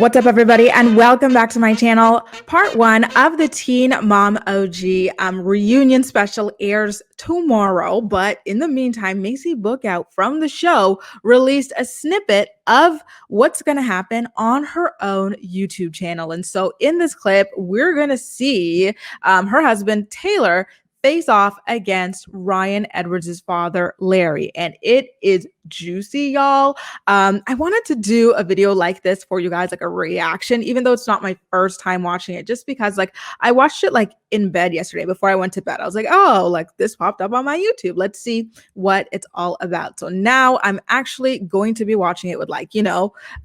What's up, everybody, and welcome back to my channel. Part 1 of the Teen Mom OG reunion special airs tomorrow, but in the meantime, Macy Bookout from the show released a snippet of what's going to happen on her own YouTube channel. And so in this clip, we're going to see her husband, Taylor, face off against Ryan Edwards' father, Larry. And it is juicy, y'all. I wanted to do a video like this for you guys, like a reaction, even though it's not my first time watching it, just because like I watched it like in bed yesterday before I went to bed. I was like, oh, like this popped up on my YouTube. Let's see what it's all about. So now I'm actually going to be watching it with like,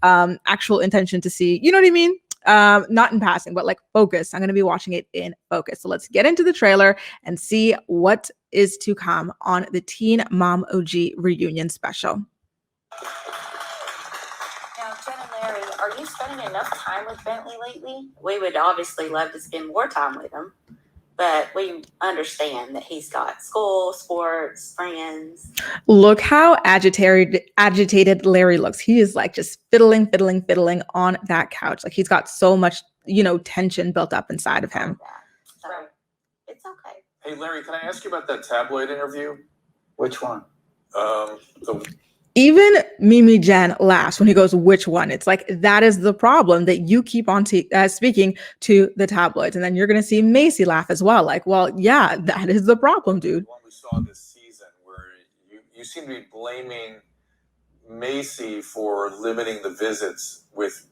actual intention to see, you know what I mean? Not in passing, but like focus. I'm going to be watching it in focus. So let's get into the trailer and see what is to come on the Teen Mom OG reunion special. Now, Jen and Larry, are you spending enough time with Bentley lately? We would obviously love to spend more time with him, but we understand that he's got school, sports, friends. Look how agitated Larry looks. He is like just fiddling on that couch. Like he's got so much, tension built up inside of him. So it's okay. Hey, Larry, can I ask you about that tabloid interview? Which one? Even Mimi Jen laughs when he goes, which one? It's like, that is the problem, that you keep on speaking to the tabloids. And then you're going to see Macy laugh as well. Like, well, yeah, that is the problem, dude. The one we saw this season where you seem to be blaming Macy for limiting the visits with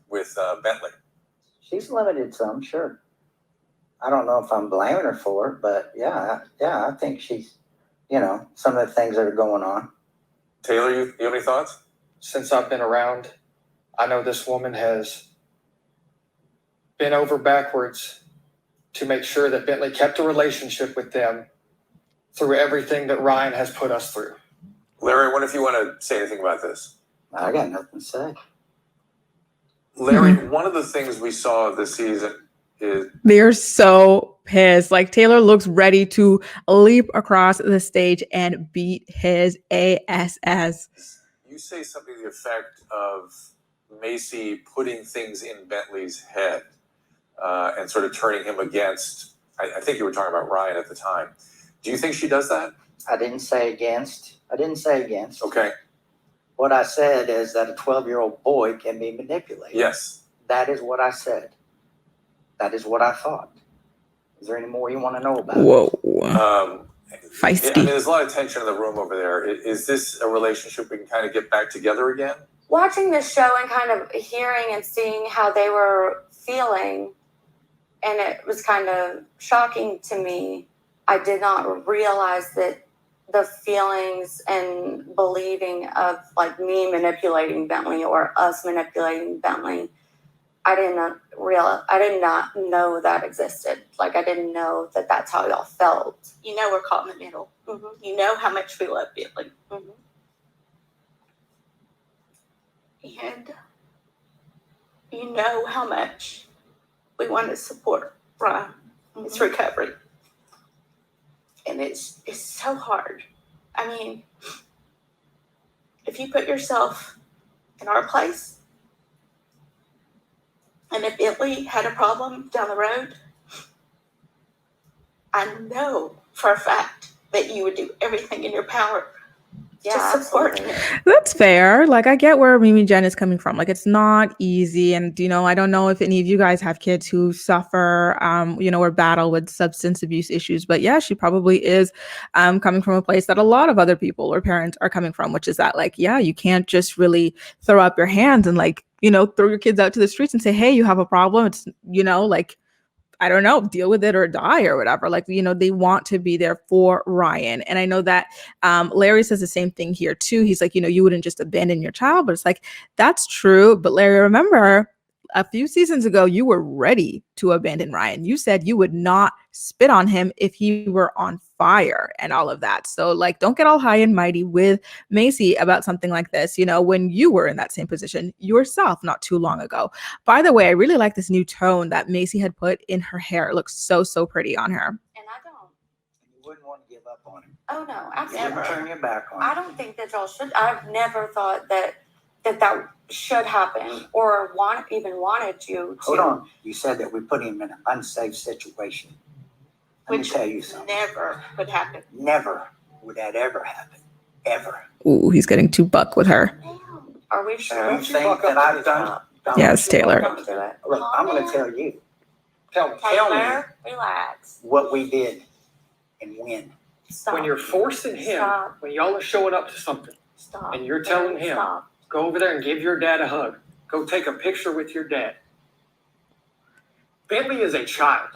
Bentley. She's limited some, sure. I don't know if I'm blaming her for it, but yeah, I think she's, some of the things that are going on. Taylor, you have any thoughts? Since I've been around, I know this woman has bent over backwards to make sure that Bentley kept a relationship with them through everything that Ryan has put us through. Larry, I wonder if you want to say anything about this. I got nothing to say. Larry, one of the things we saw this season is they're so pissed. Like Taylor looks ready to leap across the stage and beat his ass. You say something to the effect of Macy putting things in Bentley's head and sort of turning him against, I think you were talking about Ryan at the time. Do you think she does that? I didn't say against. Okay. What I said is that a 12-year-old boy can be manipulated. Yes. That is what I said. That is what I thought. Is there any more you want to know about? Whoa. Feisty. I mean, there's a lot of tension in the room over there. Is this a relationship we can kind of get back together again? Watching this show and kind of hearing and seeing how they were feeling, and it was kind of shocking to me. I did not realize that the feelings and believing of like me manipulating Bentley or us manipulating Bentley, I did not know that existed. Like, I didn't know that that's how y'all felt. You know, we're caught in the middle. Mm-hmm. You know how much we love Bentley. Mm-hmm. And you know how much we want to support Ryan, his recovery. And it's so hard. I mean, if you put yourself in our place, and if Bentley had a problem down the road, I know for a fact that you would do everything in your power to support him. That's fair. Like, I get where Mimi Jen is coming from. Like, it's not easy. And, I don't know if any of you guys have kids who suffer, or battle with substance abuse issues. But yeah, she probably is coming from a place that a lot of other people or parents are coming from, which is that, like, yeah, you can't just really throw up your hands and, like, throw your kids out to the streets and say, hey, you have a problem. It's, like, I don't know, deal with it or die or whatever. Like, they want to be there for Ryan. And I know that Larry says the same thing here too. He's like, you wouldn't just abandon your child, but it's like, that's true. But Larry, remember a few seasons ago, you were ready to abandon Ryan. You said you would not spit on him if he were on fire and all of that. So like, don't get all high and mighty with Macy about something like this, when you were in that same position yourself not too long ago. By the way, I really like this new tone that Macy had put in her hair. It looks so, so pretty on her. And I don't. You wouldn't want to give up on him. Oh, no, absolutely. Never turn your back on him. I don't think that y'all should. I've never thought that that should happen or even wanted you to. Hold on. You said that we put him in an unsafe situation. Let me tell you something. Never would happen. Never would that ever happen. Ever. Ooh, he's getting too buck with her. Are we sure? You think that I've done? Yes, Taylor. Don't do it. Look, I'm going to tell you Tell me, Taylor, relax. what we did and when. Stop. when you're forcing him, Stop. when y'all are showing up to something, Stop. and you're telling him, Stop. go over there and give your dad a hug. Go take a picture with your dad. Bentley is a child.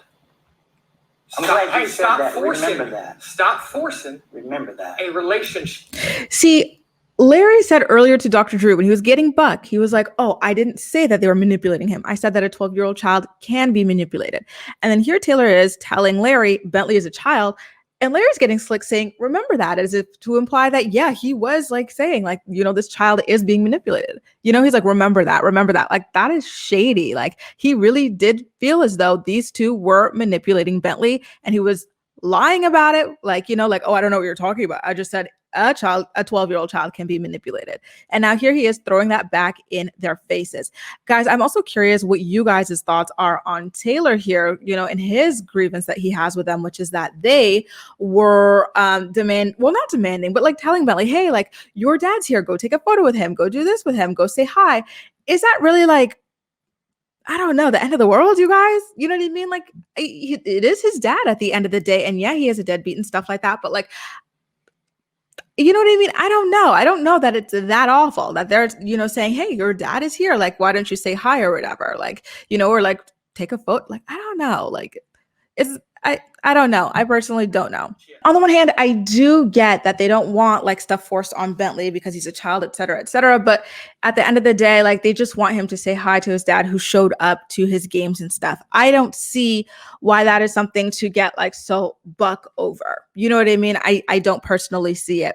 I'm glad you said that. forcing. Remember that. Stop forcing Remember that. a relationship. See, Larry said earlier to Dr. Drew when he was getting buck, he was like, oh, I didn't say that they were manipulating him. I said that a 12-year-old child can be manipulated. And then here Taylor is telling Larry Bentley is a child. And Larry's getting slick saying, remember that, as if to imply that, yeah, he was like saying like, you know, this child is being manipulated. You know, he's like, remember that. Like, that is shady. Like, he really did feel as though these two were manipulating Bentley, and he was lying about it. Like, you know, like, oh, I don't know what you're talking about. I just said a 12-year-old child can be manipulated. And now here he is throwing that back in their faces. Guys, I'm also curious what you guys' thoughts are on Taylor here, you know, and his grievance that he has with them, which is that they were not demanding, but like telling Bentley, hey, like, your dad's here, go take a photo with him, go do this with him, go say hi. Is that really like, I don't know, the end of the world, you guys? You know what I mean? Like, it is his dad at the end of the day. And yeah, he has a deadbeat and stuff like that. But like, you know what I mean? I don't know. I don't know that it's that awful that they're, you know, saying, hey, your dad is here. Like, why don't you say hi or whatever? Like, you know, or like take a photo. Like, I don't know. Like, I don't know. I personally don't know. On the one hand, I do get that they don't want like stuff forced on Bentley because he's a child, et cetera, et cetera. But at the end of the day, like, they just want him to say hi to his dad who showed up to his games and stuff. I don't see why that is something to get like so buck over. You know what I mean? I don't personally see it.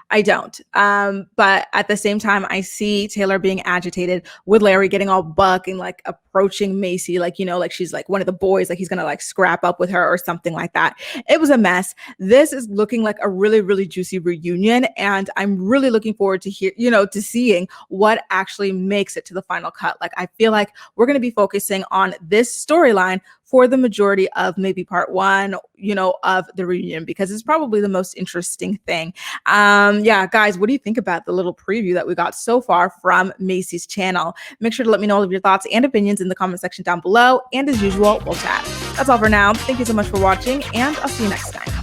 I don't. But at the same time, I see Taylor being agitated with Larry getting all buck and like approaching Macy, like, you know, like she's like one of the boys, like he's going to like scrap up with her or something like that. It was a mess. This is looking like a really, really juicy reunion. And I'm really looking forward to to seeing what actually makes it to the final cut. Like, I feel like we're going to be focusing on this storyline for the majority of maybe part one, you know, of the reunion, because it's probably the most interesting thing. Yeah, guys, what do you think about the little preview that we got so far from Macy's channel? Make sure to let me know all of your thoughts and opinions in the comment section down below. And as usual, we'll chat. That's all for now. Thank you so much for watching, and I'll see you next time.